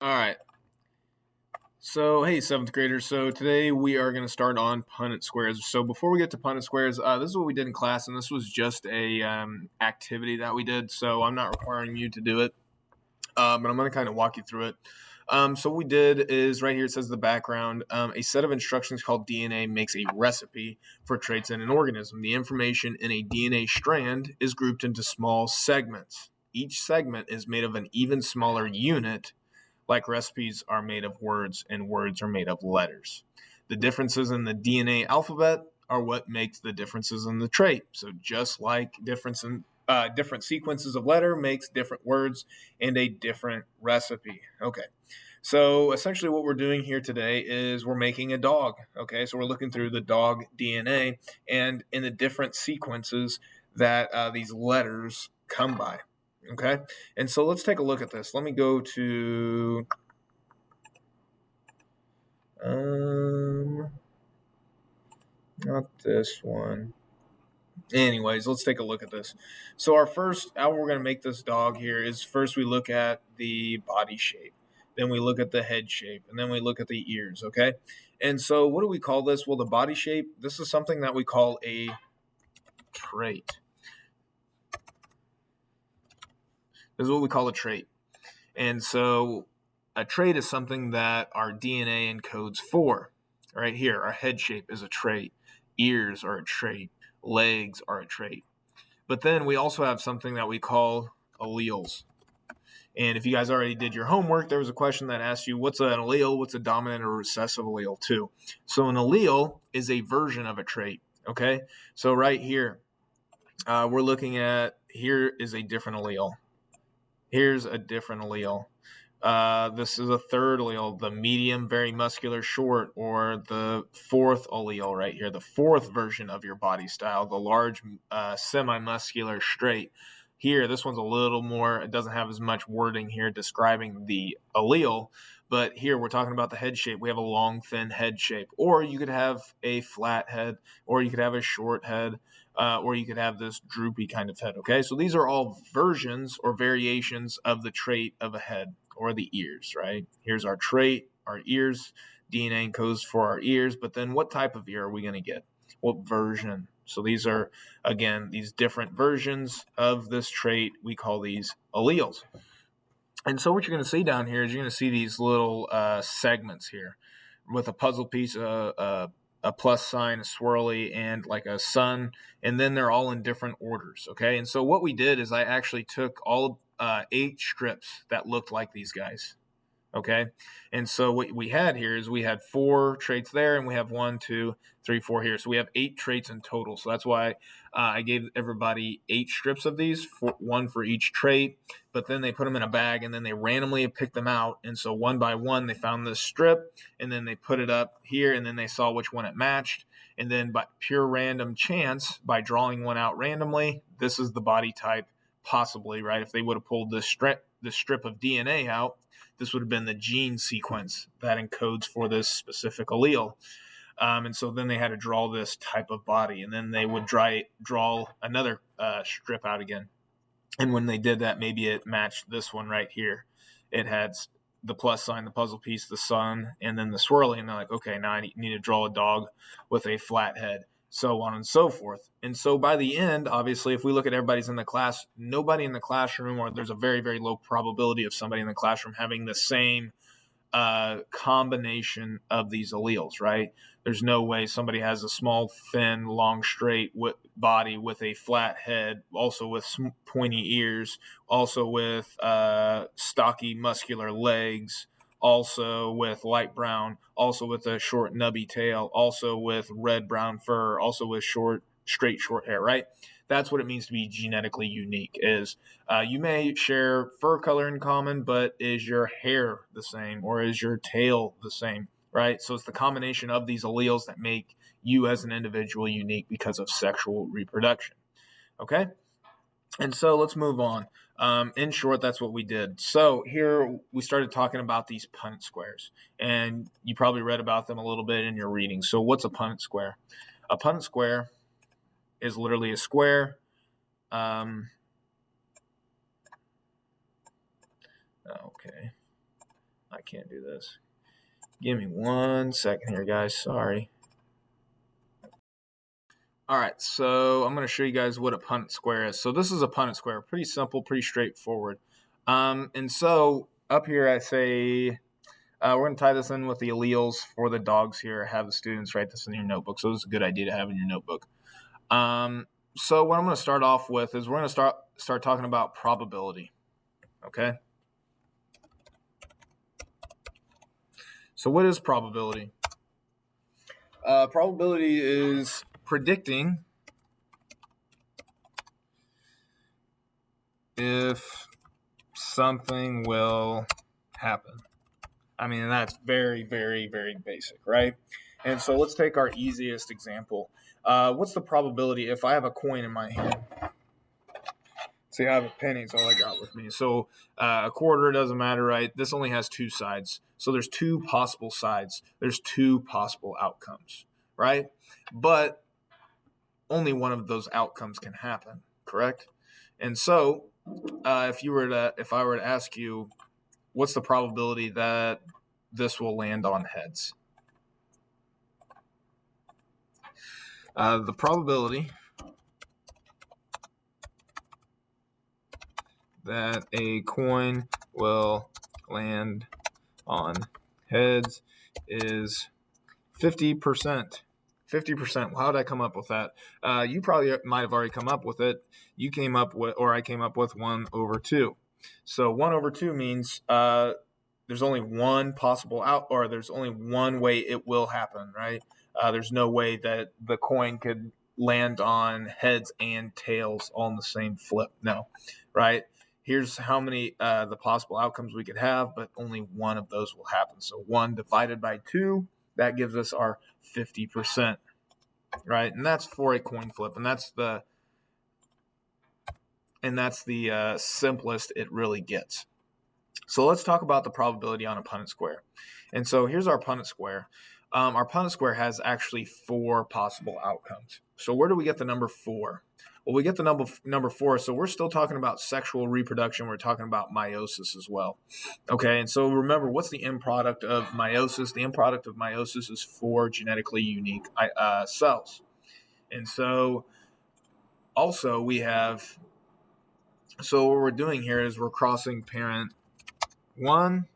All right. So, hey, 7th graders. So today we are going to start on Punnett Squares. So before we get to Punnett Squares, this is what we did in class, and this was just a activity that we did. So I'm not requiring you to do it, but I'm going to kind of walk you through it. So what we did is right here it says the background. A set of instructions called DNA makes a recipe for traits in an organism. The information in a DNA strand is grouped into small segments. Each segment is made of an even smaller unit, like recipes are made of words and words are made of letters. The differences in the DNA alphabet are what makes the differences in the trait. So just like different sequences of letter makes different words and a different recipe. Okay. So essentially what we're doing here today is we're making a dog. Okay. So we're looking through the dog DNA and in the different sequences that these letters come by. Okay, and so let's take a look at this. Let me go to not this one. Anyways, let's take a look at this. So our first, how we're going to make this dog here is first we look at the body shape, then we look at the head shape, and then we look at the ears, okay? And so what do we call this? Well, the body shape, this is something that we call a trait. This is what we call a trait. And so a trait is something that our DNA encodes for. Right here, our head shape is a trait. Ears are a trait. Legs are a trait. But then we also have something that we call alleles. And if you guys already did your homework, there was a question that asked you, what's an allele? What's a dominant or recessive allele too? So an allele is a version of a trait, okay? So right here, we're looking at, here is a different allele. Here's a different allele. This is a third allele, the medium, very muscular, short, or the fourth allele right here, the fourth version of your body style, the large, semi-muscular, straight. Here, this one's a little more, it doesn't have as much wording here describing the allele, but here we're talking about the head shape. We have a long, thin head shape, or you could have a flat head, or you could have a short head, or you could have this droopy kind of head, okay? So these are all versions or variations of the trait of a head or the ears, right? Here's our trait, our ears, DNA encodes for our ears, but then what type of ear are we going to get? What version? So these are, again, these different versions of this trait. We call these alleles. And so what you're going to see down here is you're going to see these little segments here with a puzzle piece, a plus sign, a swirly, and like a sun, and then they're all in different orders, okay? And so what we did is I actually took all 8 strips that looked like these guys, okay? And so what we had here is we had 4 traits there, and we have 1, 2, 3, 4 here. So we have 8 traits in total. So that's why I gave everybody 8 strips of these, 1 for each trait, but then they put them in a bag, and then they randomly picked them out. And so one by one, they found this strip, and then they put it up here, and then they saw which one it matched. And then by pure random chance, by drawing one out randomly, this is the body type, possibly, right? If they would have pulled this strip of DNA out, this would have been the gene sequence that encodes for this specific allele. And so then they had to draw this type of body, and then they would draw another strip out again. And when they did that, maybe it matched this one right here. It had the plus sign, the puzzle piece, the sun, and then the swirly. And they're like, okay, now I need to draw a dog with a flat head, so on and so forth. And so by the end, obviously, if we look at everybody's in the class, nobody in the classroom, or there's a very, very low probability of somebody in the classroom having the same combination of these alleles, right? There's no way somebody has a small, thin, long, straight body with a flat head, also with pointy ears, also with stocky, muscular legs, also with light brown, also with a short, nubby tail, also with red-brown fur, also with straight, short hair, right? That's what it means to be genetically unique. Is you may share fur color in common, but is your hair the same, or is your tail the same, right? So it's the combination of these alleles that make you as an individual unique because of sexual reproduction, okay? And so let's move on. In short, that's what we did. So here we started talking about these Punnett squares, and you probably read about them a little bit in your reading. So what's a Punnett square? A Punnett square is literally a square. Okay. I I can't do this. Give me 1 second here, guys. Sorry. All right, so I'm going to show you guys what a Punnett square is. So this is a Punnett square. Pretty simple, pretty straightforward. And so up here I say we're going to tie this in with the alleles for the dogs here. Have the students write this in your notebook. So this is a good idea to have in your notebook. So what I'm going to start off with is we're going to start talking about probability. Okay. So what is probability? Probability is predicting if something will happen. I mean, that's very, very, very basic, right? And so let's take our easiest example. What's the probability if I have a coin in my hand? See, I have a penny, it's all I got with me. So a quarter doesn't matter, right? This only has 2 sides. So there's 2 possible sides. There's 2 possible outcomes, right? But only one of those outcomes can happen, correct? And so if I were to ask you, what's the probability that this will land on heads? The probability that a coin will land on heads is 50%. 50%. How did I come up with that? You probably might have already come up with it. You came up with, or I came up with 1/2. So 1/2 means there's only one possible or there's only one way it will happen, right? There's no way that the coin could land on heads and tails all in the same flip. No, right? Here's how many the possible outcomes we could have, but only one of those will happen. So 1 divided by 2, that gives us our 50%, right? And that's for a coin flip, and that's the simplest it really gets. So let's talk about the probability on a Punnett square. And so here's our Punnett square. Our Punnett square has actually 4 possible outcomes. So where do we get the number 4? Well, we get the number 4, so we're still talking about sexual reproduction. We're talking about meiosis as well. Okay, and so remember, what's the end product of meiosis? The end product of meiosis is 4 genetically unique cells. And so also we have, so what we're doing here is we're crossing parent 1,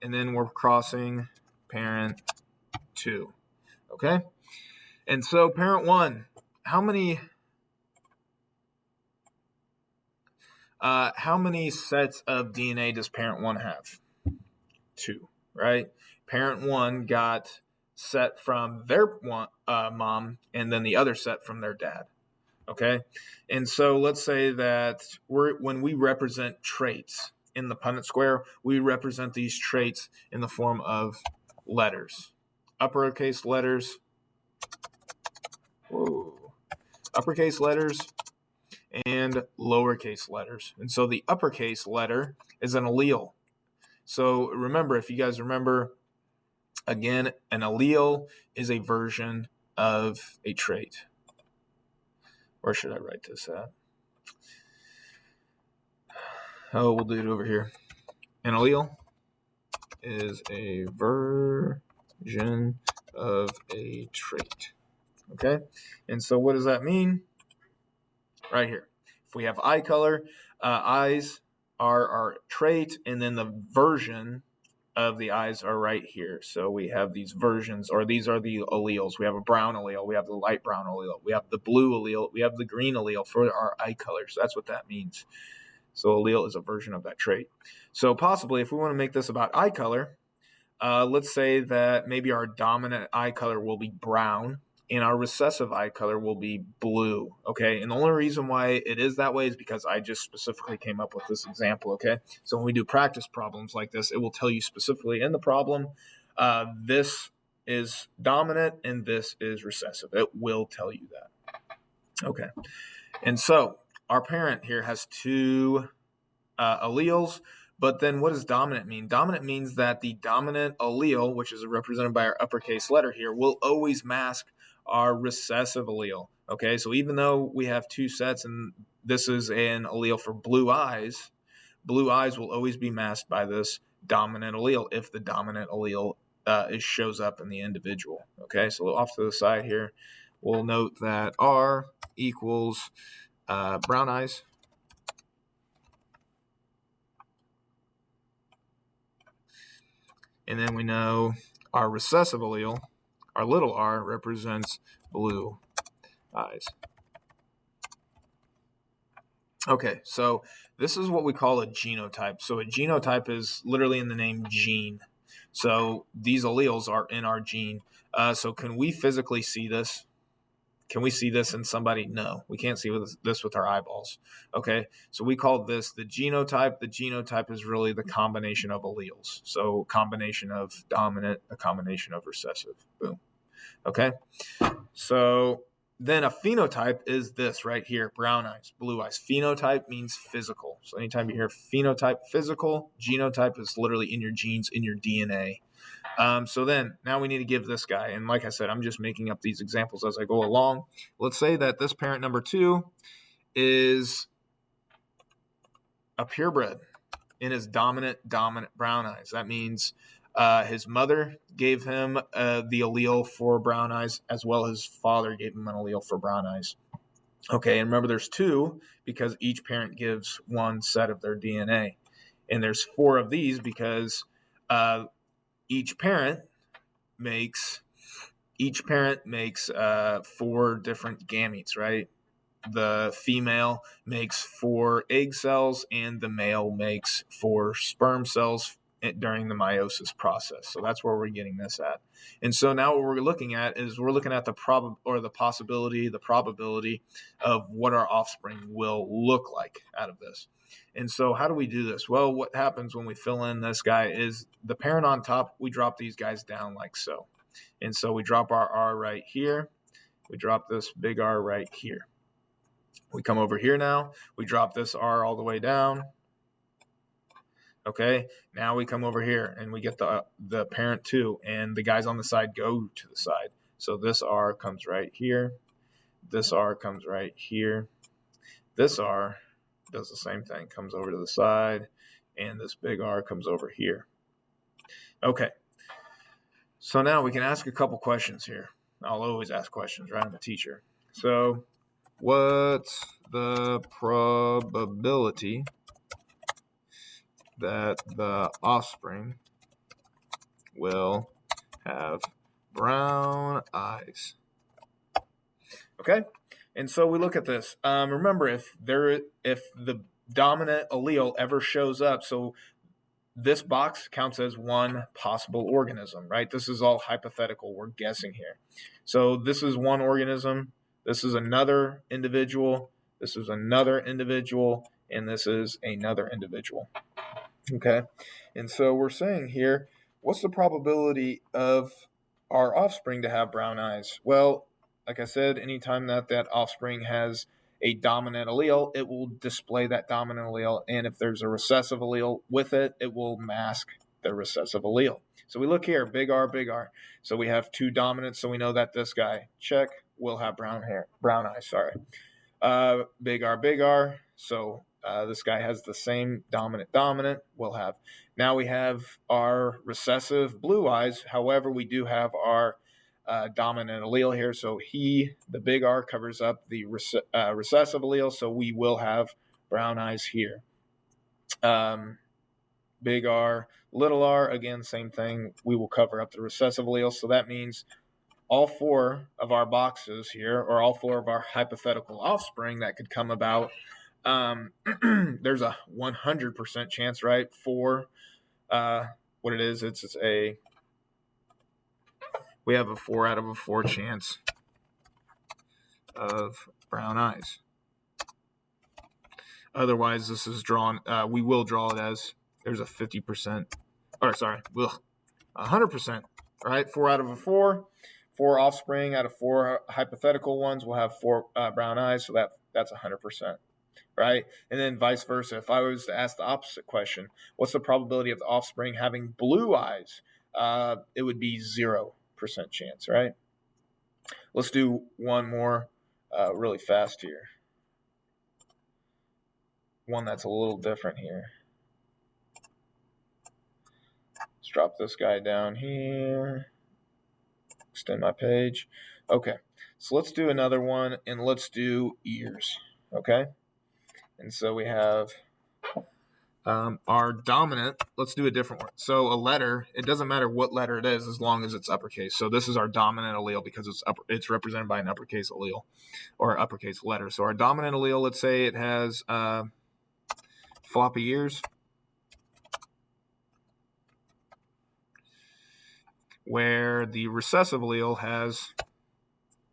and then we're crossing parent 2. Okay, and so parent 1, how many sets of DNA does parent 1 have? 2, right? Parent 1 got set from their mom, and then the other set from their dad. Okay, and so let's say that when we represent traits in the Punnett square, we represent these traits in the form of letters, uppercase letters, uppercase letters, and lowercase letters. And so the uppercase letter is an allele. So remember, if you guys remember, again, an allele is a version of a trait. Where should I write this at? Oh, we'll do it over here. An allele is a version of a trait. Okay? And so what does that mean? Right here. If we have eye color, eyes are our trait, and then the version of the eyes are right here. So we have these versions, or these are the alleles. We have a brown allele, we have the light brown allele, we have the blue allele, we have the green allele for our eye colors. That's what that means. So allele is a version of that trait. So possibly, if we want to make this about eye color, let's say that maybe our dominant eye color will be brown, and our recessive eye color will be blue, okay? And the only reason why it is that way is because I just specifically came up with this example, okay? So when we do practice problems like this, it will tell you specifically in the problem, this is dominant and this is recessive. It will tell you that, okay? And so our parent here has 2 alleles, but then what does dominant mean? Dominant means that the dominant allele, which is represented by our uppercase letter here, will always mask our recessive allele. Okay, so even though we have 2 sets and this is an allele for blue eyes will always be masked by this dominant allele if the dominant allele shows up in the individual. Okay, so off to the side here, we'll note that R equals brown eyes. And then we know our recessive allele, our little r, represents blue eyes. Okay, so this is what we call a genotype. So a genotype is literally in the name gene. So these alleles are in our gene. So can we physically see this? Can we see this in somebody? No, we can't see this with our eyeballs. Okay, so we call this the genotype. The genotype is really the combination of alleles. So combination of dominant, a combination of recessive. Boom. Okay, so then a phenotype is this right here, brown eyes, blue eyes. Phenotype means physical. So anytime you hear phenotype, physical, genotype is literally in your genes, in your DNA. So then now we need to give this guy, and like I said, I'm just making up these examples as I go along. Let's say that this parent number 2 is a purebred and is dominant brown eyes. That means his mother gave him the allele for brown eyes, as well as his father gave him an allele for brown eyes. Okay, and remember there's 2 because each parent gives one set of their DNA. And there's 4 of these because each parent makes 4 different gametes, right? The female makes 4 egg cells and the male makes 4 sperm cells during the meiosis process. So that's where we're getting this at. And so now what we're looking at is the probability of what our offspring will look like out of this. And so how do we do this? Well, what happens when we fill in this guy is the parent on top, we drop these guys down like so. And so we drop our R right here. We drop this big R right here. We come over here now. We drop this R all the way down. Okay, now we come over here and we get the parent 2, and the guys on the side go to the side. So this R comes right here. This R comes right here. This R does the same thing, comes over to the side, and this big R comes over here. Okay, so now we can ask a couple questions here. I'll always ask questions, right? I'm a teacher. So what's the probability that the offspring will have brown eyes? Okay, and so we look at this. Remember, if the dominant allele ever shows up, so this box counts as one possible organism, right? This is all hypothetical. We're guessing here. So this is one organism. This is another individual. This is another individual, and this is another individual. Okay, and so we're saying here, what's the probability of our offspring to have brown eyes? Well, like I said, anytime that offspring has a dominant allele, it will display that dominant allele, and if there's a recessive allele with it, it will mask the recessive allele. So we look here, big R, big R. So we have 2 dominants, so we know that this guy, check, will have brown eyes, sorry. Big R, big R. So this guy has the same dominant we'll have. Now we have our recessive blue eyes. However, we do have our dominant allele here. So the big R covers up the recessive allele. So we will have brown eyes here. Big R, little r, again, same thing. We will cover up the recessive allele. So that means all 4 of our boxes here, or all 4 of our hypothetical offspring that could come about, there's a 100% chance, right, for what it is. We have a 4 out of 4 chance of brown eyes. Otherwise, this is drawn, we will draw it as there's a 50%, or sorry, 100%, right? 4 out of 4 offspring out of 4 hypothetical ones will have 4 brown eyes, so that's 100%. Right? And then vice versa. If I was to ask the opposite question, what's the probability of the offspring having blue eyes? It would be 0% chance, right? Let's do one more really fast here. One that's a little different here. drop this guy down here. Extend my page. Okay, so let's do another one, and let's do ears. Okay, and so we have our dominant. Let's do a different one. So a letter, it doesn't matter what letter it is as long as it's uppercase. So this is our dominant allele because it's represented by an uppercase allele or uppercase letter. So our dominant allele, let's say it has floppy ears, where the recessive allele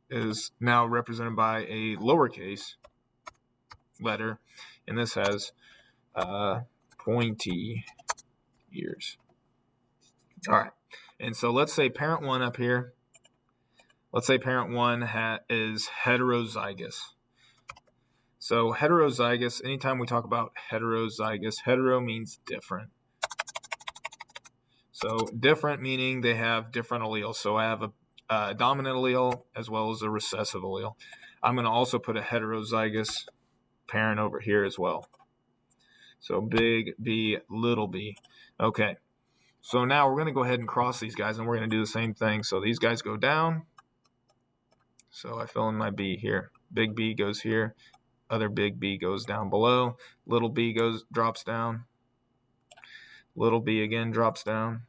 is now represented by a lowercase letter, and this has pointy ears. All right, and so let's say parent 1 up here. Let's say parent 1 is heterozygous. So heterozygous, anytime we talk about heterozygous, hetero means different. So different meaning they have different alleles. So I have a dominant allele as well as a recessive allele. I'm going to also put a heterozygous parent over here as well. So big B, little b. Okay, so now we're going to go ahead and cross these guys, and we're going to do the same thing. So these guys go down. So I fill in my B here. Big B goes here. Other big B goes down below. Little b drops down. Little b again drops down.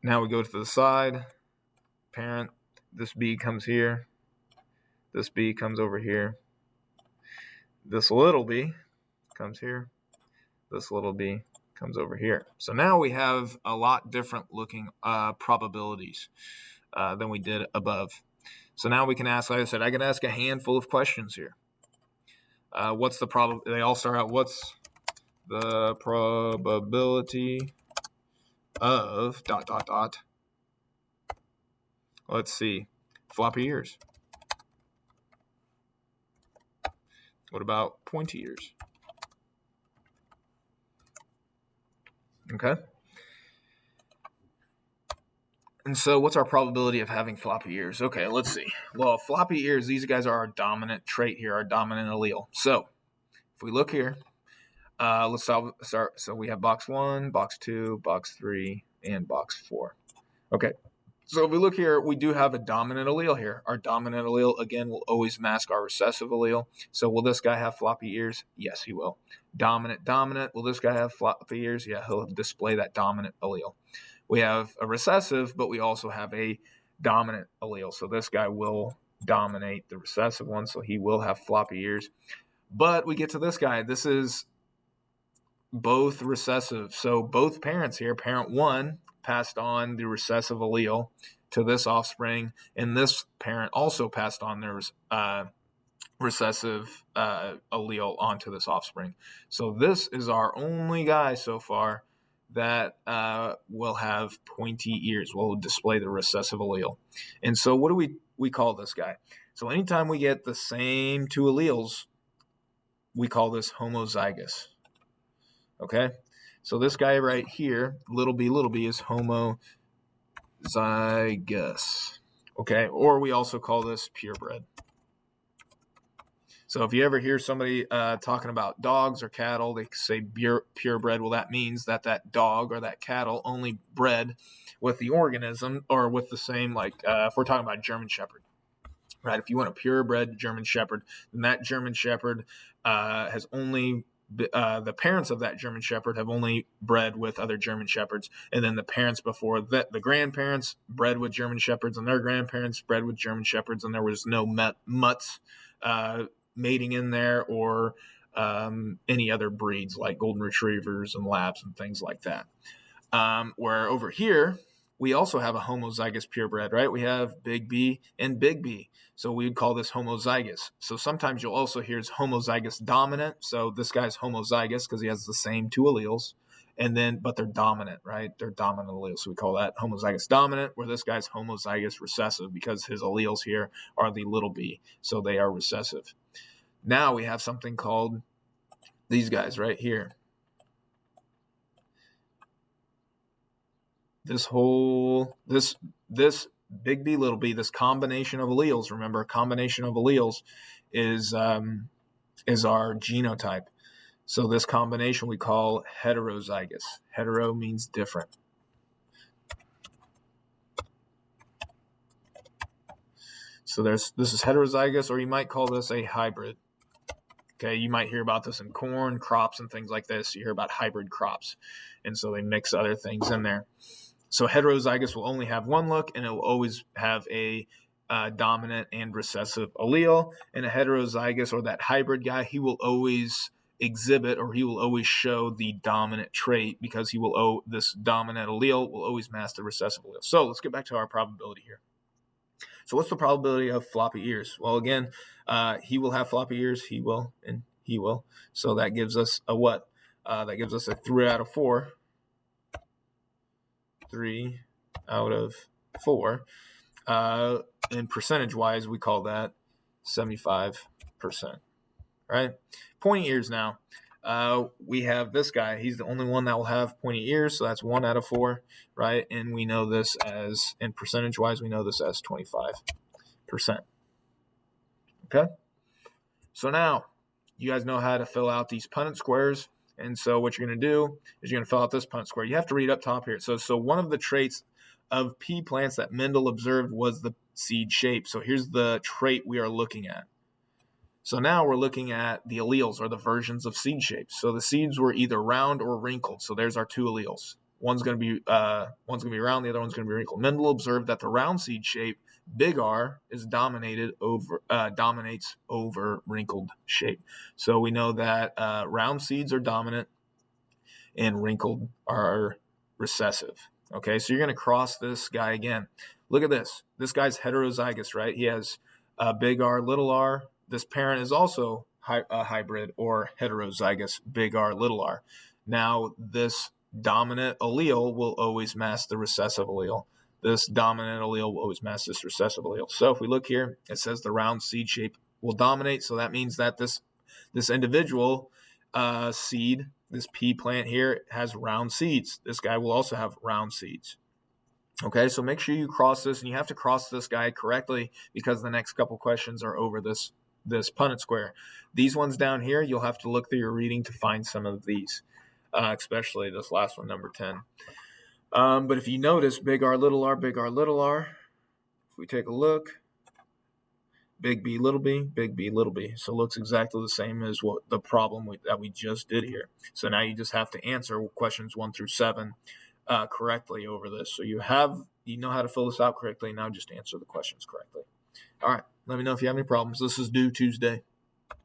Now we go to the side. Parent, this B comes here. This B comes over here. This little b comes here. This little b comes over here. So now we have a lot different looking probabilities than we did above. So now we can ask, like I said, I can ask a handful of questions here. What's the probability? They all start out, what's the probability of ... Let's see, floppy ears. What about pointy ears? Okay. And so what's our probability of having floppy ears? Okay, let's see. Well, floppy ears, these guys are our dominant trait here, our dominant allele. So if we look here, let's start. So we have box 1, box 2, box 3, and box 4. Okay. So if we look here, we do have a dominant allele here. Our dominant allele, again, will always mask our recessive allele. So will this guy have floppy ears? Yes, he will. Dominant. Will this guy have floppy ears? Yeah, he'll display that dominant allele. We have a recessive, but we also have a dominant allele. So this guy will dominate the recessive one, so he will have floppy ears. But we get to this guy. This is both recessive. So both parents here, parent 1 passed on the recessive allele to this offspring, and this parent also passed on their recessive allele onto this offspring. So this is our only guy so far that will have pointy ears, will display the recessive allele. And so what do we call this guy? So anytime we get the same two alleles, we call this homozygous. Okay? So this guy right here, little b is homozygous. Okay? Or we also call this purebred. So if you ever hear somebody talking about dogs or cattle, they say purebred. Well, that means that dog or that cattle only bred with the organism or with the same, like if we're talking about German Shepherd, right? If you want a purebred German Shepherd, then that German Shepherd has only, the parents of that German Shepherd have only bred with other German Shepherds. And then the parents before that, the grandparents bred with German Shepherds and their grandparents bred with German Shepherds. And there was no mutts mating in there or any other breeds like golden retrievers and labs and things like that. Where over here, we also have a homozygous purebred, right? We have big B and big B. So we'd call this homozygous. So sometimes you'll also hear it's homozygous dominant. So this guy's homozygous because he has the same two alleles. And then, but they're dominant, right? They're dominant alleles. So we call that homozygous dominant, where this guy's homozygous recessive because his alleles here are the little b. So they are recessive. Now we have something called these guys right here. This big B, little b, this combination of alleles, remember, a combination of alleles is our genotype. So this combination we call heterozygous. Hetero means different. So this is heterozygous, or you might call this a hybrid. Okay, you might hear about this in corn crops and things like this. You hear about hybrid crops, and so they mix other things in there. So heterozygous will only have one look, and it will always have a dominant and recessive allele. And a heterozygous, or that hybrid guy, he will always exhibit, or he will always show the dominant trait, because he will this dominant allele will always mask the recessive allele. So let's get back to our probability here. So what's the probability of floppy ears? Well, again, he will have floppy ears, he will, and he will. So that gives us a what? That gives us a 3 out of 4. 3 out of 4. And percentage-wise, we call that 75%, right? Pointy ears now. We have this guy. He's the only one that will have pointy ears, so that's 1 out of 4, right? And we know this as, and percentage-wise, we know this as 25%. Okay? So now, you guys know how to fill out these Punnett squares. And so what you're going to do is you're going to fill out this Punnett square. You have to read up top here. So one of the traits of pea plants that Mendel observed was the seed shape. So here's the trait we are looking at. So now we're looking at the alleles, or the versions of seed shapes. So the seeds were either round or wrinkled. So there's our 2 alleles. One's going to be round, the other one's going to be wrinkled. Mendel observed that the round seed shape, big R, is dominates over wrinkled shape. So we know that round seeds are dominant and wrinkled are recessive. Okay, so you're going to cross this guy again. Look at this. This guy's heterozygous, right? He has big R, little r. This parent is also a hybrid, or heterozygous, big R, little r. Now, this dominant allele will always mask the recessive allele. This dominant allele will always mask this recessive allele. So if we look here, it says the round seed shape will dominate. So that means that this individual seed, this pea plant here, has round seeds. This guy will also have round seeds. Okay, so make sure you cross this, and you have to cross this guy correctly, because the next couple questions are over this Punnett square. These ones down here, you'll have to look through your reading to find some of these, especially this last one, number 10. But if you notice, big R, little r, big R, little r, if we take a look, big B, little b, big B, little b. So it looks exactly the same as what the problem that we just did here. So now you just have to answer questions 1 through 7 correctly over this. So you know how to fill this out correctly. Now just answer the questions correctly. All right. Let me know if you have any problems. This is due Tuesday.